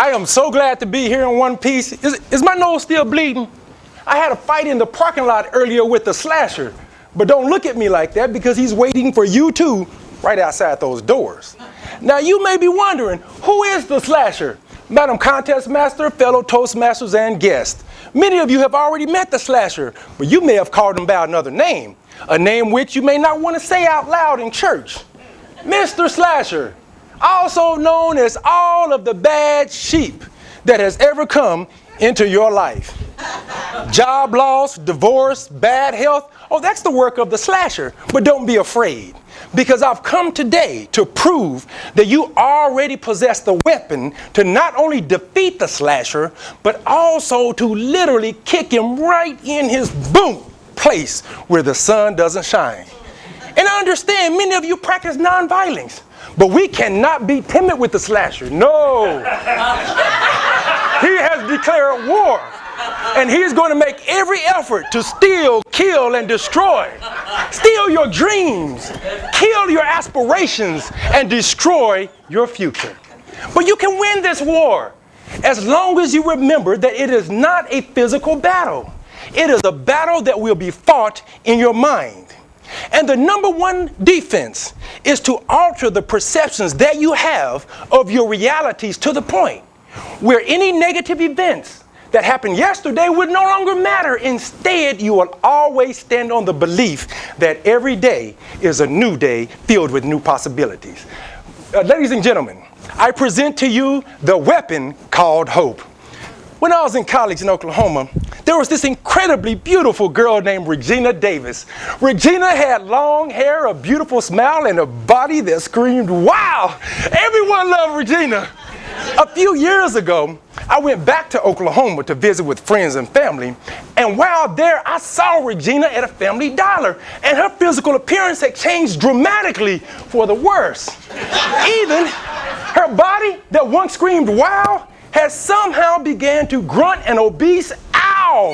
I am so glad to be here in one piece. Is my nose still bleeding? I had a fight in the parking lot earlier with the slasher. But don't look at me like that because he's waiting for you too right outside those doors. Now you may be wondering, who is the slasher? Madam Contest Master, fellow Toastmasters, and guests. Many of you have already met the slasher, but you may have called him by another name, a name which you may not want to say out loud in church. Mr. Slasher, also known as all of the bad sheep that has ever come into your life. Job loss, divorce, bad health, oh, that's the work of the slasher. But don't be afraid, because I've come today to prove that you already possess the weapon to not only defeat the slasher, but also to literally kick him right in his boom place where the sun doesn't shine. And I understand many of you practice nonviolence, but we cannot be timid with the slasher. No. He has declared war, and he's going to make every effort to steal, kill, and destroy. Steal your dreams, kill your aspirations, and destroy your future. But you can win this war as long as you remember that it is not a physical battle. It is a battle that will be fought in your mind. And the number one defense is to alter the perceptions that you have of your realities to the point where any negative events that happened yesterday would no longer matter. Instead, you will always stand on the belief that every day is a new day filled with new possibilities. Ladies and gentlemen, I present to you the weapon called hope. When I was in college in Oklahoma, there was this incredibly beautiful girl named Regina Davis. Regina had long hair, a beautiful smile, and a body that screamed, wow! Everyone loved Regina. A few years ago, I went back to Oklahoma to visit with friends and family, and while there, I saw Regina at a Family Dollar, and her physical appearance had changed dramatically for the worse. Even her body that once screamed, wow, has somehow began to grunt an obese ow.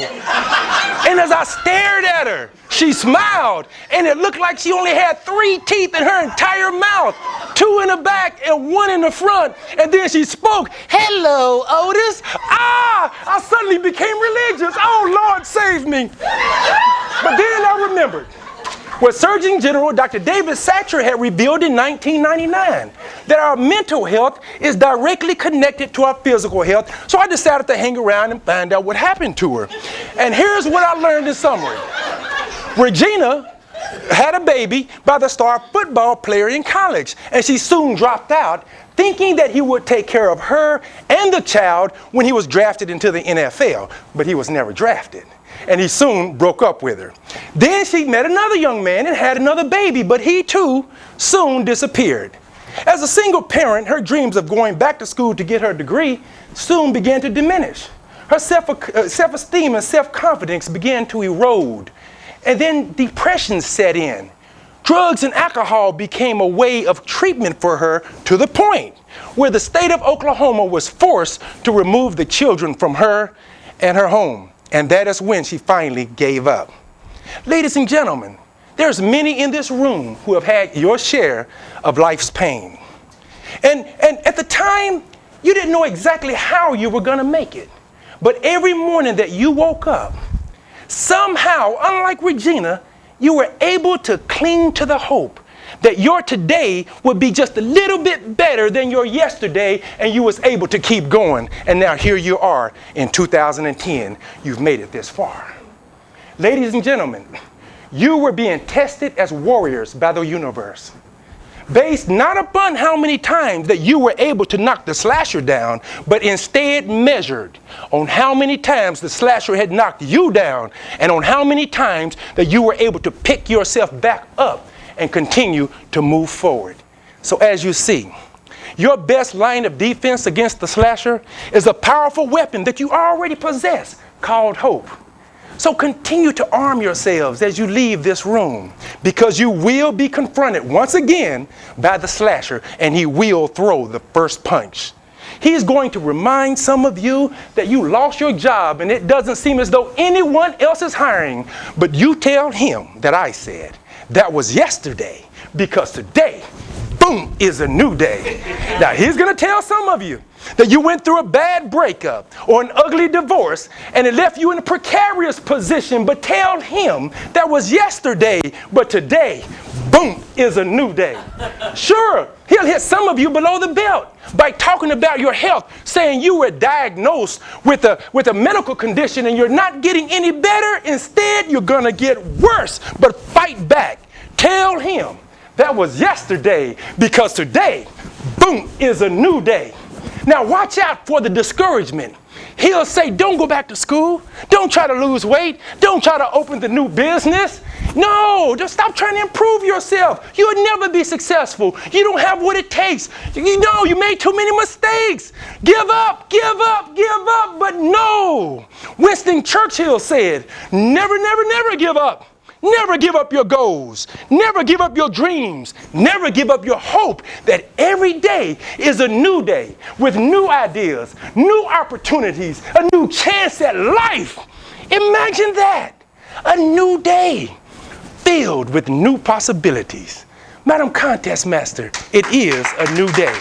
And as I stared at her, she smiled, and it looked like she only had 3 teeth in her entire mouth, 2 in the back and 1 in the front. And then she spoke, hello, Otis. I suddenly became religious. Oh, Lord, save me. But then I remembered what Surgeon General Dr. David Satcher had revealed in 1999, that our mental health is directly connected to our physical health. So I decided to hang around and find out what happened to her. And here's what I learned in summary. Regina had a baby by the star football player in college, and she soon dropped out, thinking that he would take care of her and the child when he was drafted into the NFL, but he was never drafted. And he soon broke up with her. Then she met another young man and had another baby, but he too soon disappeared. As a single parent, her dreams of going back to school to get her degree soon began to diminish. Her self-esteem and self-confidence began to erode. And then depression set in. Drugs and alcohol became a way of treatment for her, to the point where the state of Oklahoma was forced to remove the children from her and her home. And that is when she finally gave up. Ladies and gentlemen, there's many in this room who have had your share of life's pain. And at the time, you didn't know exactly how you were going to make it. But every morning that you woke up, somehow, unlike Regina, you were able to cling to the hope that your today would be just a little bit better than your yesterday, and you was able to keep going. And now here you are in 2010. You've made it this far. Ladies and gentlemen, you were being tested as warriors by the universe, based not upon how many times that you were able to knock the slasher down, but instead measured on how many times the slasher had knocked you down, and on how many times that you were able to pick yourself back up and continue to move forward. So as you see, your best line of defense against the slasher is a powerful weapon that you already possess called hope. So continue to arm yourselves as you leave this room, because you will be confronted once again by the slasher, and he will throw the first punch. He's going to remind some of you that you lost your job and it doesn't seem as though anyone else is hiring, but you tell him that I said that was yesterday, because today, boom! boom, is a new day. Now, he's going to tell some of you that you went through a bad breakup or an ugly divorce and it left you in a precarious position, but tell him that was yesterday, but today, boom, is a new day. Sure, he'll hit some of you below the belt by talking about your health, saying you were diagnosed with a medical condition and you're not getting any better. Instead, you're going to get worse, but fight back. Tell him that was yesterday, because today, boom, is a new day. Now watch out for the discouragement. He'll say, don't go back to school. Don't try to lose weight. Don't try to open the new business. No, just stop trying to improve yourself. You'll never be successful. You don't have what it takes. You know, you made too many mistakes. Give up, give up, give up. But no, Winston Churchill said, never, never, never give up. Never give up your goals. Never give up your dreams. Never give up your hope that every day is a new day with new ideas, new opportunities, a new chance at life. Imagine that. A new day filled with new possibilities. Madam Contest Master, it is a new day.